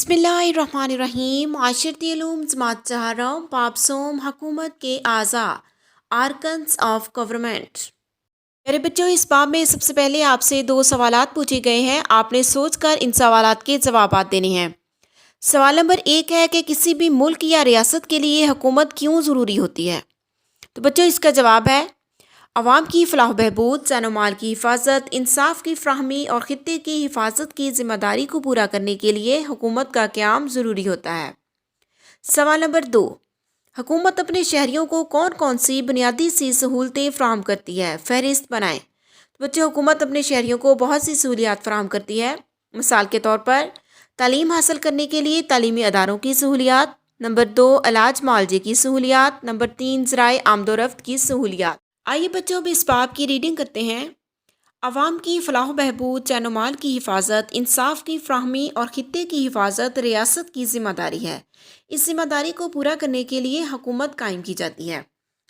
बिस्मिल्लाहिर्रहमानिर्रहीम। माशरती उलूम जमात चाहरा बाब सोम हुकूमत के आज़ा आर्कन्स ऑफ गवर्नमेंट। मेरे बच्चों, इस बाब में सबसे पहले आपसे दो सवालात पूछे गए हैं। आपने सोचकर इन सवालात के जवाब देने हैं। सवाल नंबर 1 है कि किसी भी मुल्क या रियासत के लिए हुकूमत क्यों ज़रूरी होती है। तो बच्चों, इसका जवाब है अवाम की फलाह बहबूद, जान माल की हिफाजत, इंसाफ की फ्राहमी और खित्ते की हिफाजत की जिम्मेदारी को पूरा करने के लिए हुकूमत का क़याम ज़रूरी होता है। सवाल नंबर 2, हुकूमत अपने शहरियों को कौन कौन सी बुनियादी सी सहूलतें फ़राहम करती है, फहरिस्त बनाएं। तो बच्चों, हुकूमत अपने शहरियों को बहुत सी सहूलियात फ़राहम करती है। मिसाल के तौर पर तालीम हासिल करने के लिए तालीमी अदारों की सहूलियात, नंबर 2 इलाज मालजे की सहूलियात, नंबर 3 ज़राए आमदोरफ्त की सहूलियात। आइए बच्चों, अब इस बाब की रीडिंग करते हैं। अवाम की फलाह बहबूद, जान माल की हिफाजत, इंसाफ की फ्राहमी और खित्ते की हिफाजत रियासत की ज़िम्मेदारी है। इस जिम्मेदारी को पूरा करने के लिए हुकूमत कायम की जाती है।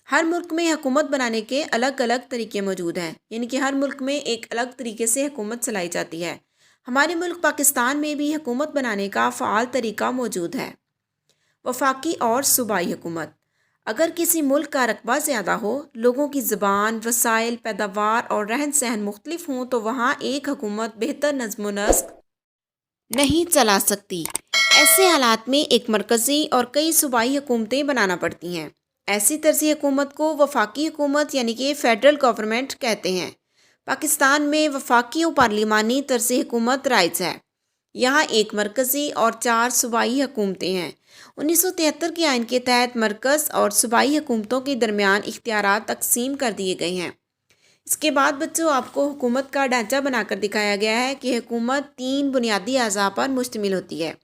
हर मुल्क में हुकूमत बनाने के अलग अलग तरीके मौजूद हैं, यानी कि हर मुल्क में एक अलग तरीके से हुकूमत चलाई जाती है। हमारे मुल्क पाकिस्तान में भी हुकूमत बनाने का फ़ाल तरीका मौजूद है। वफाकी और सूबाई हुकूमत। अगर किसी मुल्क का रकबा ज़्यादा हो, लोगों की ज़बान, वसाइल, पैदावार और रहन सहन मुख्तलिफ हों, तो वहाँ एक हुकूमत बेहतर नज़्म व नस्क नहीं चला सकती। ऐसे हालात में एक मरकज़ी और कई सूबाई हुकूमतें बनाना पड़ती हैं। ऐसी तर्ज़ी हुकूमत को वफाकी हुकूमत यानी कि फ़ेडरल गवर्नमेंट कहते हैं। पाकिस्तान में वफाकी और पार्लिमानी तर्ज़ हुकूमत राइज है। यहाँ एक मरकज़ी और 4 सूबाई हुकूमतें हैं। 1973 के आइन के तहत मरकज़ और सूबाई हुकूमतों के दरमियान इख्तियारात तकसीम कर दिए गए हैं। इसके बाद बच्चों, आपको हुकूमत का ढांचा बनाकर दिखाया गया है कि हुकूमत 3 बुनियादी अज़ा पर मुश्तमिल होती है।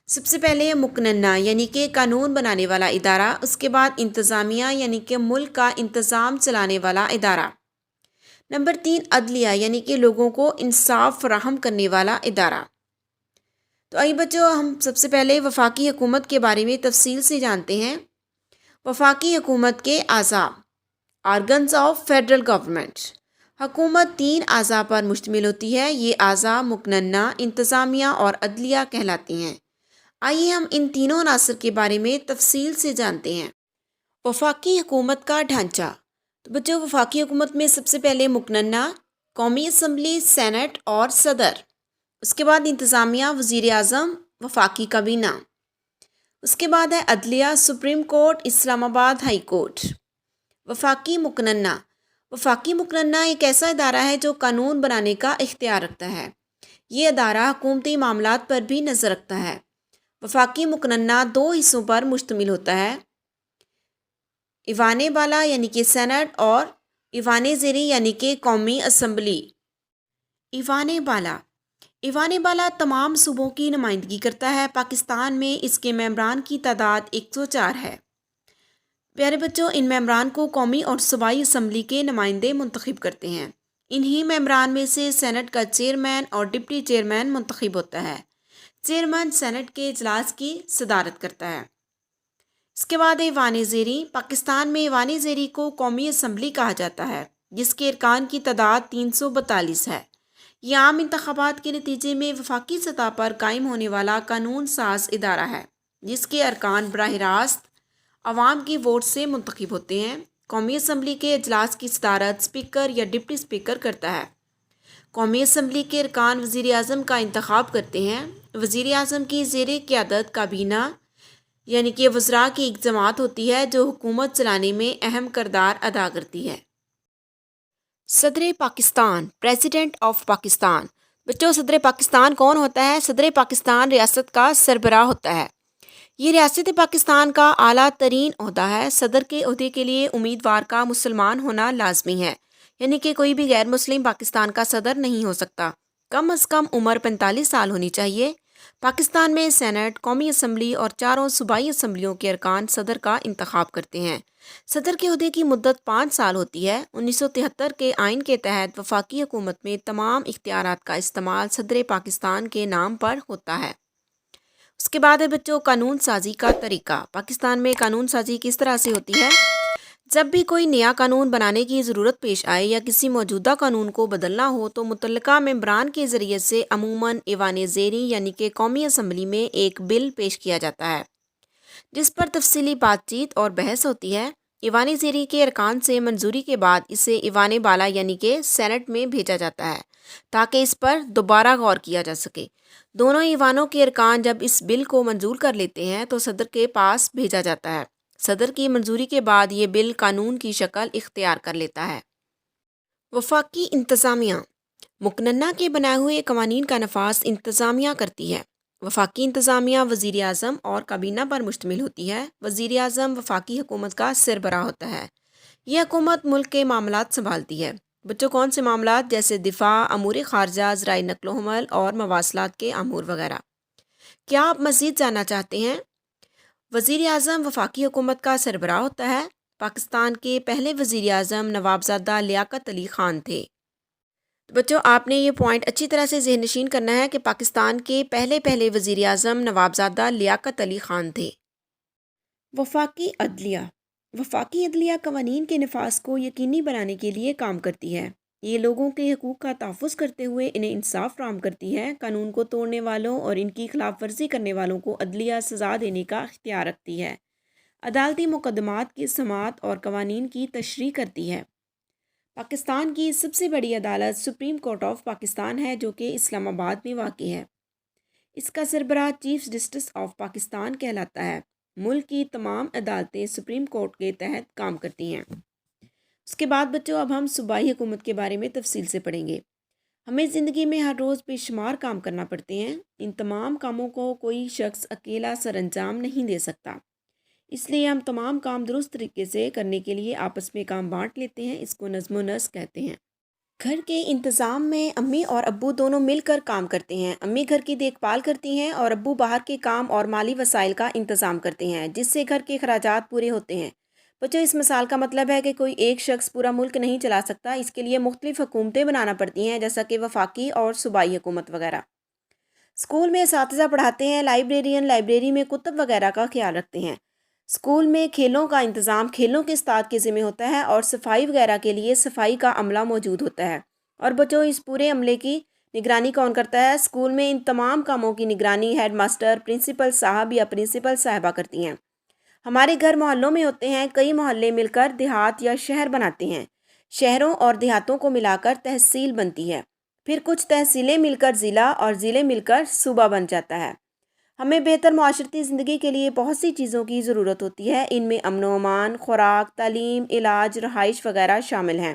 सबसे पहले मुकन्ना यानी कि कानून बनाने वाला इदारा, उसके बाद इंतज़ामिया यानी कि मुल्क का इंतज़ाम चलाने वाला इदारा, नंबर 3 अदलिया यानी कि लोगों को इंसाफ फराहम करने वाला इदारा। तो आइए बच्चों, हम सबसे पहले वफाकी हुकूमत के बारे में तफसील से जानते हैं। वफाकी हुकूमत के आज़ा आर्गन्स ऑफ फेडरल गवर्नमेंट। हुकूमत 3 आज़ा पर मुश्तमिल होती है। ये आज़ा मुकन्ना, इंतज़ामिया और अदलिया कहलाती हैं। आइए हम इन तीनों अनासर के बारे में तफसील से जानते हैं। वफाकी हुकूमत का ढांचा। तो बच्चों, वफाकी हुकूमत में सबसे पहले मुकन्ना, कौमी असम्बली, सेनेट और सदर। उसके बाद इंतज़ामिया, वज़ीर आज़म, वफाकी काबीना। उसके बाद है अदलिया, supreme court, Islamabad high court. वफाकी मुकन्ना। वफाकी मुकन्ना एक ऐसा इदारा है जो कानून बनाने का इख्तियार रखता है। ये अदारा हुकूमती मामलात पर भी नज़र रखता है। वफाकी मुकन्ना 2 हिस्सों पर मुश्तमिल होता है, ईवान बाला यानी कि सेनेट और ईवान ज़ेरी यानी कि कौमी असम्बली। ईवान बाला तमाम सूबों की नुमाइंदगी करता है। पाकिस्तान में इसके मेंबरान की तादाद 104 है। प्यारे बच्चों, इन मेंबरान को कौमी और सूबाई असम्बली के नुमाइंदे मुंतखब करते हैं। इन्हीं मेंबरान में से सेनेट का चेयरमैन और डिप्टी चेयरमैन मुंतखब होता है। चेयरमैन सेनेट के इजलास की सदारत करता है। इसके बाद ईवान ज़ेरी। पाकिस्तान में ईवान ज़ेरी को कौमी असम्बली कहा जाता है, जिसके अरकान की तादाद 342 है। यह आम इंतखाबात के नतीजे में वफाकी सतह पर कायम होने वाला कानून साज इदारा है, जिसके अरकान बराह रास्त अवाम की वोट से मुंतखब होते हैं। कौमी असम्बली के अजलास की सदारत स्पीकर या डिप्टी स्पीकर करता है। कौमी असम्बली के अरकान वज़ीर आज़म का इंतखाब करते हैं। वज़ीर आज़म की ज़ेरे क़यादत काबीना यानी कि वज़रा की एक जमात होती है, जो हुकूमत चलाने में अहम किरदार अदा करती है। सदर पाकिस्तान, प्रेसिडेंट ऑफ पाकिस्तान। बच्चों, सदर पाकिस्तान कौन होता है? सदर पाकिस्तान रियासत का सरबराह होता है। ये रियासत पाकिस्तान का आला तरीन ओहदा है। सदर के ओहदे के लिए उम्मीदवार का मुसलमान होना लाजमी है, यानी कि कोई भी गैर मुस्लिम पाकिस्तान का सदर नहीं हो सकता। कम अज़ कम उम्र 45 साल होनी चाहिए। पाकिस्तान में सेनेट, कौमी असम्बली और 4 सूबाई असम्बलियों के अरकान सदर का इंतखाब करते हैं। सदर के ओहदे की मुद्दत 5 साल होती है। 1973 के आइन के तहत वफाकी हुकूमत में तमाम इख्तियारात का इस्तेमाल सदर पाकिस्तान के नाम पर होता है। उसके बाद है बच्चों कानून साजी का तरीका। पाकिस्तान में कानून साजी किस तरह से होती है? جب بھی کوئی نیا قانون بنانے کی ضرورت پیش آئے یا کسی موجودہ قانون کو بدلنا ہو تو متعلقہ ممبران کے ذریعے سے عموماً ایوان زیریں یعنی کہ قومی اسمبلی میں ایک بل پیش کیا جاتا ہے جس پر تفصیلی بات چیت اور بحث ہوتی ہے۔ ایوان زیریں کے ارکان سے منظوری کے بعد اسے ایوان بالا یعنی کہ سینٹ میں بھیجا جاتا ہے تاکہ اس پر دوبارہ غور کیا جا سکے۔ دونوں ایوانوں کے ارکان جب اس بل کو منظور کر لیتے ہیں تو صدر کے پاس بھیجا جاتا ہے۔ صدر کی منظوری کے بعد یہ بل قانون کی شکل اختیار کر لیتا ہے۔ وفاقی انتظامیہ مقننہ کے بنائے ہوئے قوانین کا نفاذ انتظامیہ کرتی ہے۔ وفاقی انتظامیہ وزیر اعظم اور کابینہ پر مشتمل ہوتی ہے۔ وزیر اعظم وفاقی حکومت کا سربراہ ہوتا ہے۔ یہ حکومت ملک کے معاملات سنبھالتی ہے۔ بچوں کون سے معاملات جیسے دفاع، امور خارجہ، ذرائع نقل و حمل اور مواصلات کے امور وغیرہ۔ کیا آپ مزید جاننا چاہتے ہیں؟ وزیر اعظم وفاقی حکومت کا سربراہ ہوتا ہے۔ پاکستان کے پہلے وزیر اعظم نوابزادہ لیاقت علی خان تھے۔ تو بچوں آپ نے یہ پوائنٹ اچھی طرح سے ذہن نشین کرنا ہے کہ پاکستان کے پہلے وزیر اعظم نوابزادہ لیاقت علی خان تھے۔ وفاقی عدلیہ وفاقی عدلیہ قوانین کے نفاذ کو یقینی بنانے کے لیے کام کرتی ہے۔ یہ لوگوں کے حقوق کا تحفظ کرتے ہوئے انہیں انصاف فراہم کرتی ہے۔ قانون کو توڑنے والوں اور ان کی خلاف ورزی کرنے والوں کو عدلیہ سزا دینے کا اختیار رکھتی ہے۔ عدالتی مقدمات کی سماعت اور قوانین کی تشریح کرتی ہے۔ پاکستان کی سب سے بڑی عدالت سپریم کورٹ آف پاکستان ہے جو کہ اسلام آباد میں واقع ہے۔ اس کا سربراہ چیف جسٹس آف پاکستان کہلاتا ہے۔ ملک کی تمام عدالتیں سپریم کورٹ کے تحت کام کرتی ہیں۔ اس کے بعد بچوں اب ہم صوبائی حکومت کے بارے میں تفصیل سے پڑھیں گے۔ ہمیں زندگی میں ہر روز بے شمار کام کرنا پڑتے ہیں۔ ان تمام کاموں کو کوئی شخص اکیلا سر انجام نہیں دے سکتا، اس لیے ہم تمام کام درست طریقے سے کرنے کے لیے آپس میں کام بانٹ لیتے ہیں۔ اس کو نظم و نسق کہتے ہیں۔ گھر کے انتظام میں امی اور ابو دونوں مل کر کام کرتے ہیں۔ امی گھر کی دیکھ بھال کرتی ہیں اور ابو باہر کے کام اور مالی وسائل کا انتظام کرتے ہیں جس سے گھر کے اخراجات پورے ہوتے ہیں۔ بچوں اس مثال کا مطلب ہے کہ کوئی ایک شخص پورا ملک نہیں چلا سکتا، اس کے لیے مختلف حکومتیں بنانا پڑتی ہیں جیسا کہ وفاقی اور صوبائی حکومت وغیرہ۔ اسکول میں اساتذہ پڑھاتے ہیں، لائبریرین لائبریری میں کتب وغیرہ کا خیال رکھتے ہیں۔ اسکول میں کھیلوں کا انتظام کھیلوں کے استاد کے ذمہ ہوتا ہے اور صفائی وغیرہ کے لیے صفائی کا عملہ موجود ہوتا ہے۔ اور بچوں اس پورے عملے کی نگرانی کون کرتا ہے؟ اسکول میں ان تمام کاموں کی نگرانی ہیڈ ماسٹر، پرنسپل صاحب یا پرنسپل صاحبہ کرتی ہیں۔ ہمارے گھر محلوں میں ہوتے ہیں، کئی محلے مل کر دیہات یا شہر بناتے ہیں۔ شہروں اور دیہاتوں کو ملا کر تحصیل بنتی ہے، پھر کچھ تحصیلیں مل کر ضلع اور ضلع مل کر صوبہ بن جاتا ہے۔ ہمیں بہتر معاشرتی زندگی کے لیے بہت سی چیزوں کی ضرورت ہوتی ہے، ان میں امن و امان، خوراک، تعلیم، علاج، رہائش وغیرہ شامل ہیں۔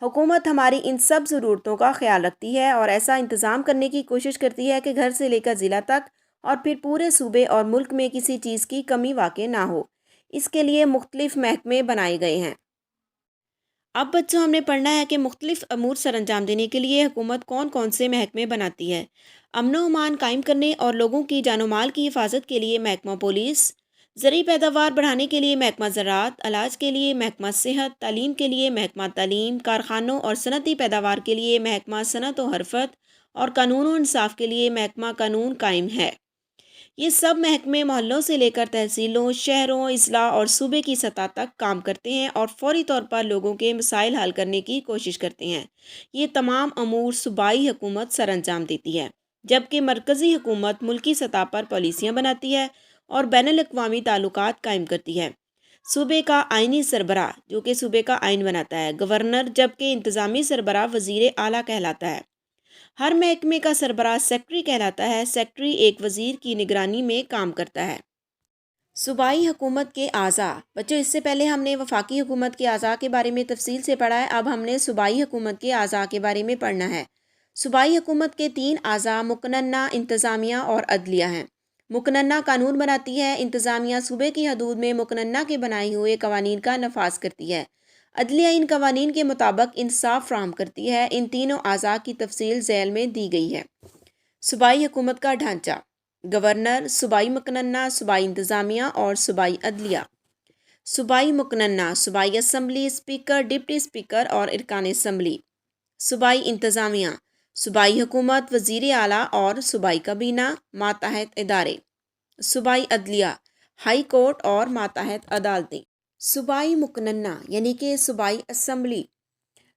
حکومت ہماری ان سب ضرورتوں کا خیال رکھتی ہے اور ایسا انتظام کرنے کی کوشش کرتی ہے کہ گھر سے لے کر ضلع تک اور پھر پورے صوبے اور ملک میں کسی چیز کی کمی واقع نہ ہو۔ اس کے لیے مختلف محکمے بنائے گئے ہیں۔ اب بچوں ہم نے پڑھنا ہے کہ مختلف امور سر انجام دینے کے لیے حکومت کون کون سے محکمے بناتی ہے۔ امن و امان قائم کرنے اور لوگوں کی جان و مال کی حفاظت کے لیے محکمہ پولیس، زرعی پیداوار بڑھانے کے لیے محکمہ زراعت، علاج کے لیے محکمہ صحت، تعلیم کے لیے محکمہ تعلیم، کارخانوں اور صنعتی پیداوار کے لیے محکمہ صنعت و حرفت اور قانون و انصاف کے لیے محکمہ قانون قائم ہے۔ یہ سب محکمے محلوں سے لے کر تحصیلوں، شہروں، اضلاع اور صوبے کی سطح تک کام کرتے ہیں اور فوری طور پر لوگوں کے مسائل حل کرنے کی کوشش کرتے ہیں۔ یہ تمام امور صوبائی حکومت سر انجام دیتی ہے، جبکہ مرکزی حکومت ملکی سطح پر پالیسیاں بناتی ہے اور بین الاقوامی تعلقات قائم کرتی ہے۔ صوبے کا آئینی سربراہ جو کہ صوبے کا آئین بناتا ہے گورنر، جبکہ انتظامی سربراہ وزیر اعلیٰ کہلاتا ہے۔ ہر محکمے کا سربراہ سیکٹری کہلاتا ہے۔ سیکٹری ایک وزیر کی نگرانی میں کام کرتا ہے۔ صوبائی حکومت کے اعضاء بچوں اس سے پہلے ہم نے وفاقی حکومت کے اعضاء کے بارے میں تفصیل سے پڑھا ہے، اب ہم نے صوبائی حکومت کے اعضاء کے بارے میں پڑھنا ہے۔ صوبائی حکومت کے 3 اعضاء مقننہ، انتظامیہ اور عدلیہ ہیں۔ مقننہ قانون بناتی ہے، انتظامیہ صوبے کی حدود میں مقننہ کے بنائے ہوئے قوانین کا نفاذ کرتی ہے، عدلیہ ان قوانین کے مطابق انصاف فراہم کرتی ہے۔ ان تینوں اعضاء کی تفصیل ذیل میں دی گئی ہے۔ صوبائی حکومت کا ڈھانچہ: گورنر، صوبائی مقننہ، صوبائی انتظامیہ اور صوبائی عدلیہ۔ صوبائی مقننہ: صوبائی اسمبلی، اسپیکر، ڈپٹی اسپیکر اور ارکان اسمبلی۔ صوبائی انتظامیہ: صوبائی حکومت، وزیر اعلیٰ اور صوبائی کابینہ، ماتحت ادارے۔ صوبائی عدلیہ: ہائی کورٹ اور ماتحت عدالتیں۔ सूबाई मुकन्ना यानी कि सूबाई असम्बली।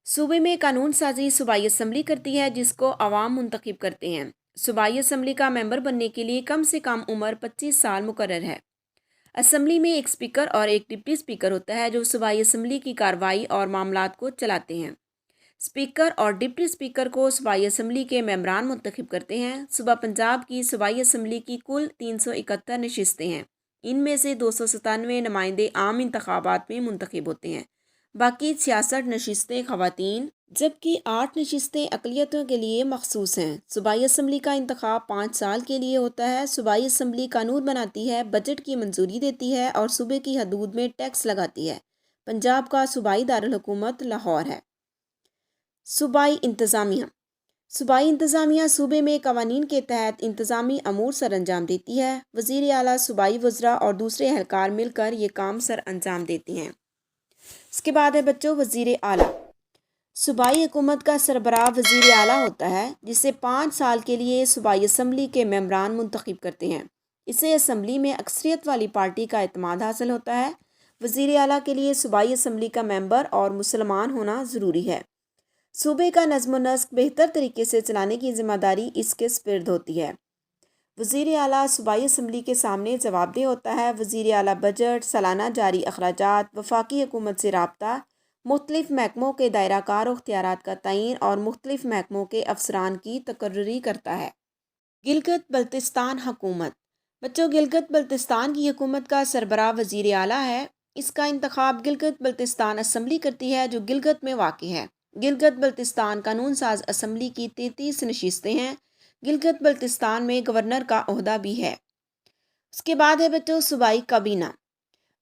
सूबे में कानून साजी सूबाई असम्बली करती है जिसको अवाम मुंतखब करते हैं। सूबाई असम्बली का मेंबर बनने के लिए कम से कम उम्र 25 साल मुकर्रर है। असम्बली में एक स्पीकर और एक डिप्टी स्पीकर होता है जो सूबाई असम्बली की कार्रवाई और मामलात को चलाते हैं। स्पीकर और डिप्टी स्पीकर को सूबाई असम्बली के मेंबरान मुंतखब करते हैं। सूबा पंजाब की सूबाई असम्बली की कुल 371 नशिस्तें हैं। इनमें से 297 नुमाइंदे आम इंतखाबात में मुंतखब होते हैं। बाकी 66 नशिस्तें ख़वातीन जबकि 8 नशिस्तें अक़लियतों के लिए मखसूस हैं। सूबाई असम्बली का इंतखाब 5 साल के लिए होता है। सूबाई असम्बली कानून बनाती है, बजट की मंजूरी देती है और सूबे की हदूद में टैक्स लगाती है। पंजाब का सूबाई दारुल हुकूमत लाहौर है। सूबाई इंतज़ामिया। सूबाई इंतज़ामिया सूबे में कवानीन के तहत इंतज़ामी अमूर सर अंजाम देती है। वज़ीर आला, सूबाई वज़रा और दूसरे एहलकार मिलकर ये काम सर अंजाम देते हैं। इसके बाद है बच्चों वज़ीर आला। सूबाई हुकूमत का सरबराह वज़ीर आला होता है जिसे 5 साल के लिए सूबाई असम्बली के मेंबरान मुंतखब करते हैं। इसे असम्बली में अक्सरियत वाली पार्टी का एतमाद हासिल होता है। वज़ीर आला के लिए सूबाई असम्बली का मेंबर और मुसलमान होना ज़रूरी है। सूबे का नज़्म नस्क बेहतर तरीके से चलाने की ज़िम्मेदारी इसके स्पिर्द होती है। वज़ीर आला सूबाई असम्बली के सामने जवाबदेह होता है। वज़ीर आला बजट, सालाना जारी अखराजात, वफाकी हुकूमत से राब्ता, मुख्तलिफ महकमों के दायराकार अख्तियारात का तयन और मुख्तलिफ महकमों के अफसरान की तकर्री करता है। गिलगित बल्तिस्तान हुकूमत। बच्चों, गिलगित बल्तिस्तान की हुकूमत का सरबराह वज़ीर आला है। इसका इंतखाब गिलगित बल्तिस्तान असम्बली करती है जो गिलगित में वाक़ है। गिलगित बल्तिस्तान कानून साज असम्बली की 33 नशिस्तें हैं। गिलगित बल्तिस्तान में गवर्नर का ओहदा भी है। उसके बाद है बच्चों सूबाई काबीना।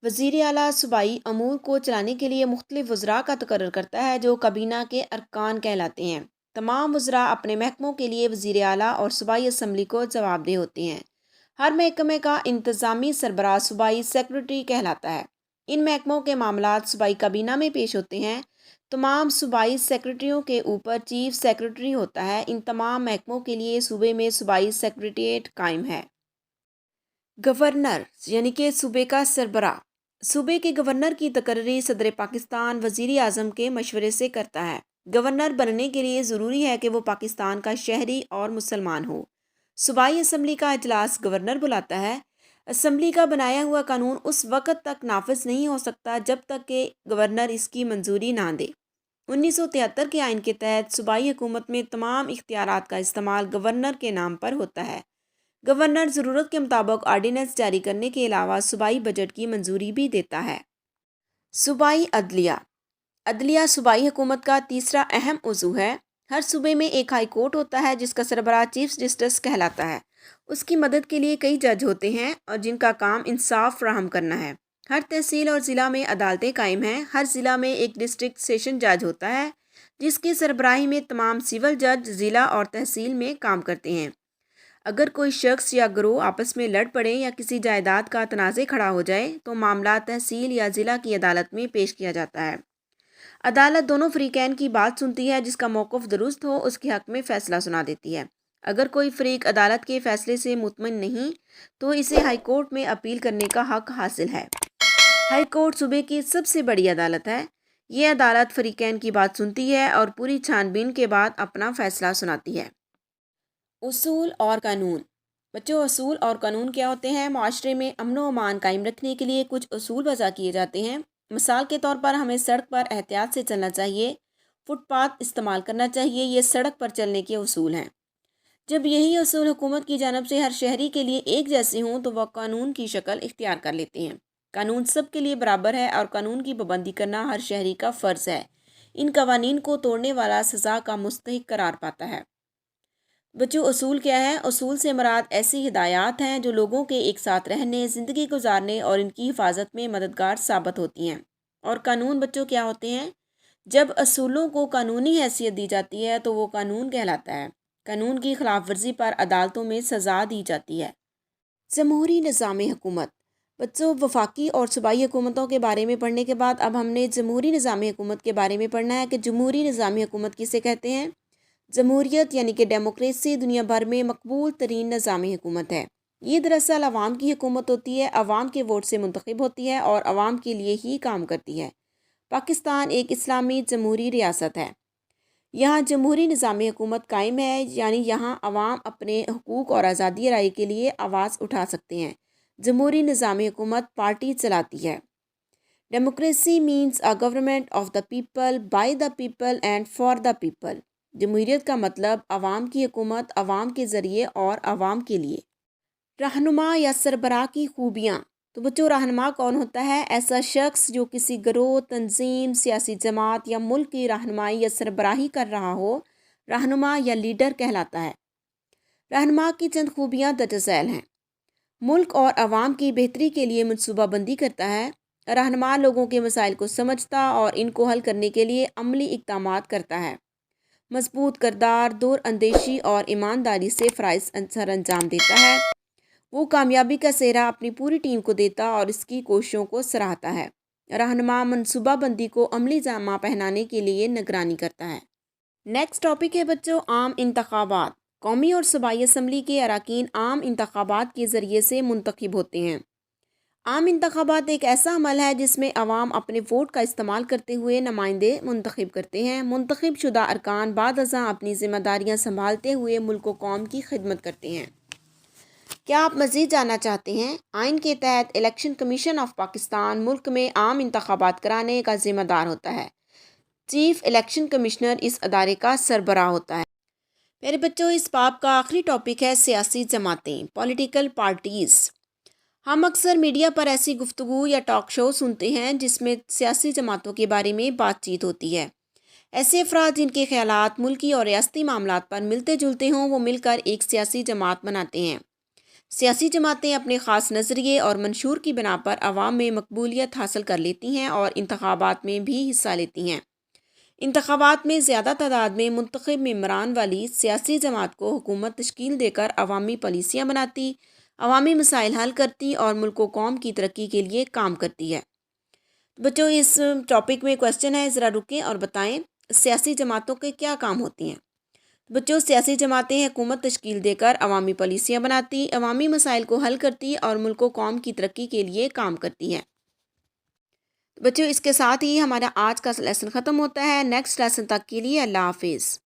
वज़ीर आला सूबाई अमूर को चलाने के लिए मुख्तलिफ वज़रा का तकर्रर करता है जो काबीना के अरकान कहलाते हैं। तमाम वज़रा अपने महकमों के लिए वज़ीर आला और सूबाई असम्बली को जवाबदेह होते हैं। हर महकमे का इंतज़ामी सरबराह सूबाई सेक्रेटरी कहलाता है। इन महकमों के मामलात सूबाई काबीना में पेश होते हैं। तमाम सूबाई सेक्रेटरियों के ऊपर चीफ सेक्रेटरी होता है। इन तमाम महकमों के लिए सूबे में सूबाई सेक्रेटेरिएट कायम है। गवर्नर यानी कि सूबे का सरबराह। सूबे के गवर्नर की तकर्री सदर पाकिस्तान वज़ीर आज़म के मशवरे से करता है। गवर्नर बनने के लिए ज़रूरी है कि वो पाकिस्तान का शहरी और मुसलमान हो। सूबाई असम्बली का इजलास गवर्नर बुलाता है। असम्बली का बनाया हुआ कानून उस वक़्त तक नाफिज नहीं हो सकता जब तक कि गवर्नर इसकी मंजूरी ना दे। 1973 के आइन के तहत सूबाई हुकूमत में तमाम इख्तियारात का इस्तेमाल गवर्नर के नाम पर होता है। गवर्नर ज़रूरत के मुताबिक आर्डीनेंस जारी करने के अलावा सूबाई बजट की मंजूरी भी देता है। सूबाई अदलिया। अदलिया सूबाई हुकूमत का तीसरा अहम उज़ू है। हर सूबे में एक हाई कोर्ट होता है जिसका सरबराह चीफ जस्टिस कहलाता है। उसकी मदद के लिए कई जज होते हैं और जिनका काम इंसाफ फराहम करना है। हर तहसील और ज़िला में अदालतें कायम हैं। हर ज़िला में एक डिस्ट्रिक्ट सेशन जज होता है जिसकी सरबराही में तमाम सिविल जज ज़िला और तहसील में काम करते हैं। अगर कोई शख्स या गिरोह आपस में लड़ पड़े या किसी जायदाद का तनाज़े खड़ा हो जाए तो मामला तहसील या ज़िला की अदालत में पेश किया जाता है। अदालत दोनों फ़रीक़ैन की बात सुनती है। जिसका मौक़िफ़ दुरुस्त हो उसके हक़ में फ़ैसला सुना देती है। अगर कोई फ़रीक अदालत के फ़ैसले से मुतमईन नहीं तो इसे हाई कोर्ट में अपील करने का हक़ हासिल है। हाई कोर्ट सूबे की सबसे बड़ी अदालत है। ये अदालत फ़रीक़ैन की बात सुनती है और पूरी छानबीन के बाद अपना फ़ैसला सुनाती है। उसूल और कानून। बच्चों, उसूल और कानून क्या होते हैं? माशरे में अमन व अमान कायम रखने के लिए कुछ उसूल वज़ा किए जाते हैं। मिसाल के तौर पर हमें सड़क पर एहतियात से चलना चाहिए, फुटपाथ इस्तेमाल करना चाहिए। ये सड़क पर चलने के उसूल हैं। जब यही उसूल हुकूमत की जानब से हर शहरी के लिए एक जैसे हों तो वह कानून की शक्ल इख्तियार कर लेते हैं। कानून सब के लिए बराबर है और कानून की पाबंदी करना हर शहरी का फ़र्ज़ है। इन कवानीन को तोड़ने वाला सज़ा का मुस्तहिक करार पाता है। बच्चों, उसूल क्या है? उसूल से मुराद ऐसी हिदायत हैं जो लोगों के एक साथ रहने, ज़िंदगी गुजारने और इनकी हिफाजत में मददगार साबित होती हैं। और कानून बच्चों क्या होते हैं? जब असूलों को कानूनी हैसियत दी जाती है तो वो कानून कहलाता है। कानून की खिलाफ वर्जी पर अदालतों में सज़ा दी जाती है। जमहूरी निज़ाम हुकूमत। बच्चों, वफाकी और सूबाई हुकूमतों के बारे में पढ़ने के बाद अब हमने जमहूरी निज़ाम हुकूमत के बारे में पढ़ना है कि जमहूरी निज़ाम हुकूमत किसे कहते हैं। जमहूरियत यानी कि डेमोक्रेसी दुनिया भर में मकबूल तरीन निज़ाम हुकूमत है। یہ دراصل عوام کی حکومت ہوتی ہے، عوام کے ووٹ سے منتخب ہوتی ہے اور عوام کے لیے ہی کام کرتی ہے۔ پاکستان ایک اسلامی جمہوری ریاست ہے۔ یہاں جمہوری نظام حکومت قائم ہے، یعنی یہاں عوام اپنے حقوق اور آزادی رائے کے لیے آواز اٹھا سکتے ہیں۔ جمہوری نظام حکومت پارٹی چلاتی ہے۔ Democracy means a government of the people, by the people and for the people. جمہوریت کا مطلب عوام کی حکومت، عوام کے ذریعے اور عوام کے لیے۔ رہنما یا سربراہ کی خوبیاں۔ تو بچوں، رہنما کون ہوتا ہے؟ ایسا شخص جو کسی گروہ، تنظیم، سیاسی جماعت یا ملک کی رہنمائی یا سربراہی کر رہا ہو، رہنما یا لیڈر کہلاتا ہے۔ رہنما کی چند خوبیاں درج ذیل ہیں۔ ملک اور عوام کی بہتری کے لیے منصوبہ بندی کرتا ہے۔ رہنما لوگوں کے مسائل کو سمجھتا اور ان کو حل کرنے کے لیے عملی اقدامات کرتا ہے۔ مضبوط کردار، دور اندیشی اور ایمانداری سے فرائض سر انجام دیتا ہے۔ وہ کامیابی کا سہرا اپنی پوری ٹیم کو دیتا اور اس کی کوششوں کو سراہتا ہے۔ رہنما منصوبہ بندی کو عملی جامہ پہنانے کے لیے نگرانی کرتا ہے۔ نیکسٹ ٹاپک ہے بچوں، عام انتخابات۔ قومی اور صوبائی اسمبلی کے اراکین عام انتخابات کے ذریعے سے منتخب ہوتے ہیں۔ عام انتخابات ایک ایسا عمل ہے جس میں عوام اپنے ووٹ کا استعمال کرتے ہوئے نمائندے منتخب کرتے ہیں۔ منتخب شدہ ارکان بعد ازاں اپنی ذمہ داریاں سنبھالتے ہوئے ملک و قوم کی خدمت کرتے ہیں۔ کیا آپ مزید جاننا چاہتے ہیں؟ آئین کے تحت الیکشن کمیشن آف پاکستان ملک میں عام انتخابات کرانے کا ذمہ دار ہوتا ہے۔ چیف الیکشن کمشنر اس ادارے کا سربراہ ہوتا ہے۔ میرے بچوں، اس باب کا آخری ٹاپک ہے سیاسی جماعتیں، پولیٹیکل پارٹیز۔ ہم اکثر میڈیا پر ایسی گفتگو یا ٹاک شو سنتے ہیں جس میں سیاسی جماعتوں کے بارے میں بات چیت ہوتی ہے۔ ایسے افراد جن کے خیالات ملکی اور ریاستی معاملات پر ملتے جلتے ہوں، وہ مل کر ایک سیاسی جماعت بناتے ہیں۔ سیاسی جماعتیں اپنے خاص نظریے اور منشور کی بنا پر عوام میں مقبولیت حاصل کر لیتی ہیں اور انتخابات میں بھی حصہ لیتی ہیں۔ انتخابات میں زیادہ تعداد میں منتخب ممبران والی سیاسی جماعت کو حکومت تشکیل دے کر عوامی پالیسیاں بناتی، عوامی مسائل حل کرتی اور ملک و قوم کی ترقی کے لیے کام کرتی ہے۔ بچوں، اس ٹاپک میں کویسچن ہے، ذرا رکیں اور بتائیں سیاسی جماعتوں کے کیا کام ہوتی ہیں۔ بچوں، سیاسی جماعتیں حکومت تشکیل دے کر عوامی پالیسیاں بناتی، عوامی مسائل کو حل کرتی اور ملک و قوم کی ترقی کے لیے کام کرتی ہیں۔ بچوں، اس کے ساتھ ہی ہمارا آج کا لیسن ختم ہوتا ہے۔ نیکسٹ لیسن تک کے لیے اللہ حافظ۔